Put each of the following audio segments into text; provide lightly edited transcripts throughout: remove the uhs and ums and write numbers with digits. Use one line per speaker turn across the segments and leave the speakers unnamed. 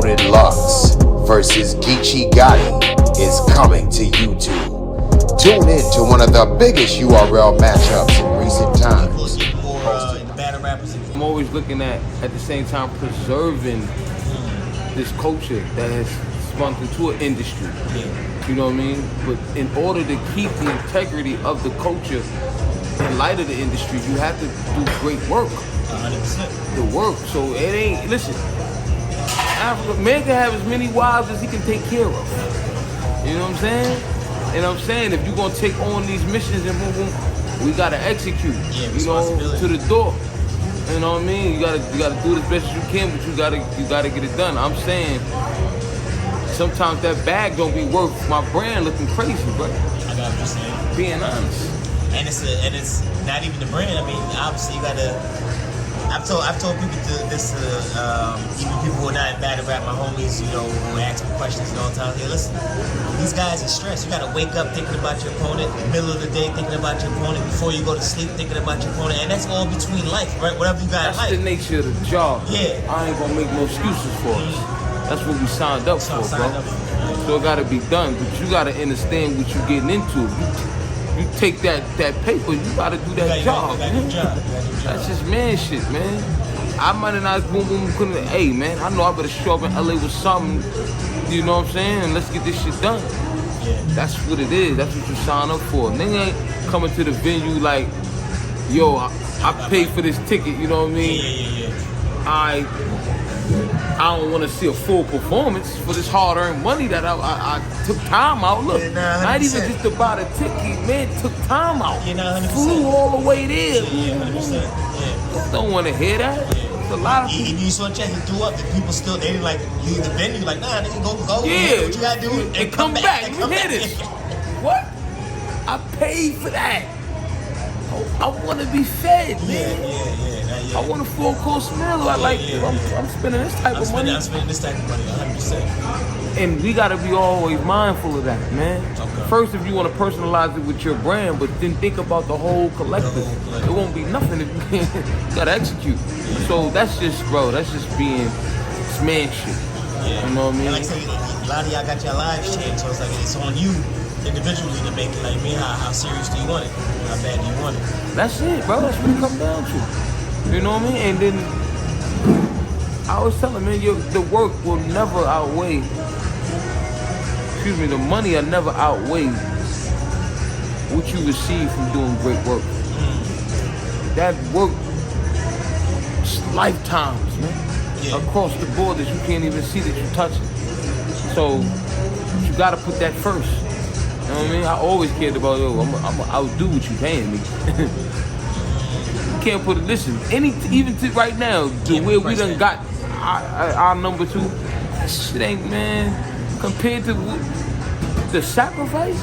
Loaded Lux versus Geechee Gotti is coming to YouTube. Tune in to one of the biggest URL matchups in recent times.
I'm always looking at the same time, preserving this culture that has spun into an industry. You know what I mean? But in order to keep the integrity of the culture in light of the industry, you have to do great work.
100%.
The work. So it ain't, listen, Africa, man can have as many wives as he can take care of. You know what I'm saying? And I'm saying, if you're gonna take on these missions and boom, boom, we gotta execute. You know, to the door. You know what I mean? You gotta do it as best as you can, but you gotta get it done. I'm saying, sometimes that bag don't be worth my brand looking crazy, bro.
I got what you're saying.
Being honest.
And it's not even the brand. I mean, obviously you gotta. I've told people this even people who are not in battle rap, my homies, you know, who ask me questions and all the time. Hey, listen, these guys are stressed. You gotta wake up thinking about your opponent, in the middle of the day thinking about your opponent, before you go to sleep thinking about your opponent, and that's all between life, right? Whatever you got in life.
That's the nature of the job.
Yeah.
I ain't gonna make no excuses for us. That's what we signed up for, bro. So it gotta be done, but you gotta understand what you're getting into. You take that paper, you gotta do that job, man. That's just man shit, man. I might have not boom boom couldn't. Hey man, I know I better show up in LA with something. You know what I'm saying? And let's get this shit done. That's what it is. That's what you sign up for. Nigga ain't coming to the venue like, yo, I paid for this ticket. You know what I mean? I don't want to see a full performance for this hard-earned money that I took time out. Look, not even just to buy the ticket, man, took time out. Flew all the way there.
100%.
Don't want to hear that. It's a lot of people.
Even you saw check, he threw up. The people still, they like, you the venue, like, nah, nigga, go.
Yeah.
What you gotta do?
And come back. You hear this? What? I paid for that. I want to be fed, man. I want a full course meal. I'm spending this type of money.
I'm spending this type of money, 100%.
And we gotta be always mindful of that, man. Okay. First, if you want to personalize it with your brand, but then think about the whole collective. It won't be nothing if you gotta execute. So that's just, bro. That's just being man shit. You know what I mean?
And like I say, a lot of y'all got your lives changed, so it's like it's on you individually to make it like, man, how serious do you want it? How bad do you want it?
That's it, bro. That's what it comes down to. You know what I mean? And then I always tell them, man, the work will never outweigh. The money will never outweigh what you receive from doing great work. That work, lifetimes, man. Across the board that you can't even see that you're touching. So you gotta put that first. You know what I mean? I always cared about, I'll do what you paying me. You can't put it, listen, even to right now, to where we done got our number 2, that shit ain't, man, compared to the sacrifice.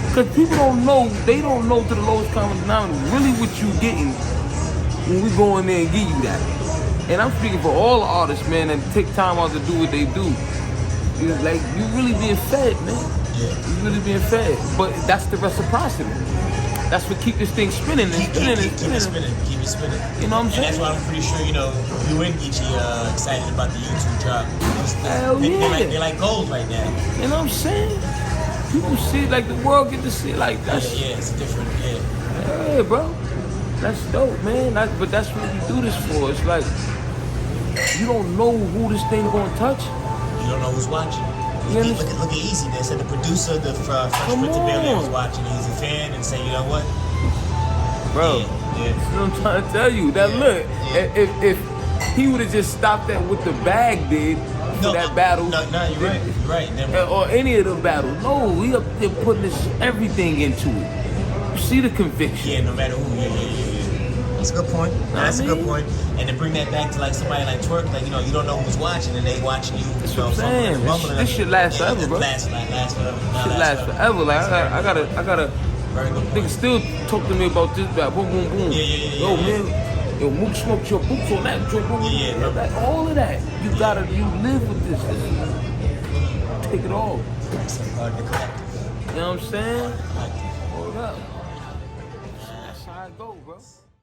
Because people don't know, they don't know to the lowest common denominator really what you getting when we go in there and give you that. And I'm speaking for all the artists, man, that take time out to do what they do. You really being fed, man. You really being fed. But that's the reciprocity. That's what keep this thing spinning and spinning and spinning.
Keep it spinning.
You know what I'm saying?
And that's why I'm pretty sure, you know, you and Geechee excited about the YouTube drop.
Hell yeah.
They're like gold right now.
You know what I'm saying? People see it like the world get to see it like that.
Yeah, it's different,
Yeah, bro. That's dope, man. But that's what we do this for. It's like, you don't know who this thing gonna touch.
You don't know who's watching. Look at Easy. They said the producer, the Fresh Prince of Bel-Air was watching. He's a fan and say, you know what,
bro? That's what I'm trying to tell you. That look, if he would have just stopped that with the bag did for that battle,
no, you're right.
Or any of the battles. No, we up there putting everything into it. You see the conviction.
Yeah, no matter who. Yeah. That's a good point. That's a good point. And to bring that back to like somebody like Twork, like, you know, you don't know who's watching and they watching you.
That's what I'm saying. This shit lasts forever, bro.
Last forever.
Shit lasts forever. Like I gotta. Niggas still talk to me about this battle. Boom, boom, boom. Yo, man. Yo, Mook smoked your boots on that. Like, all of that. You live with this. Take it all. You know what I'm saying? Hold up.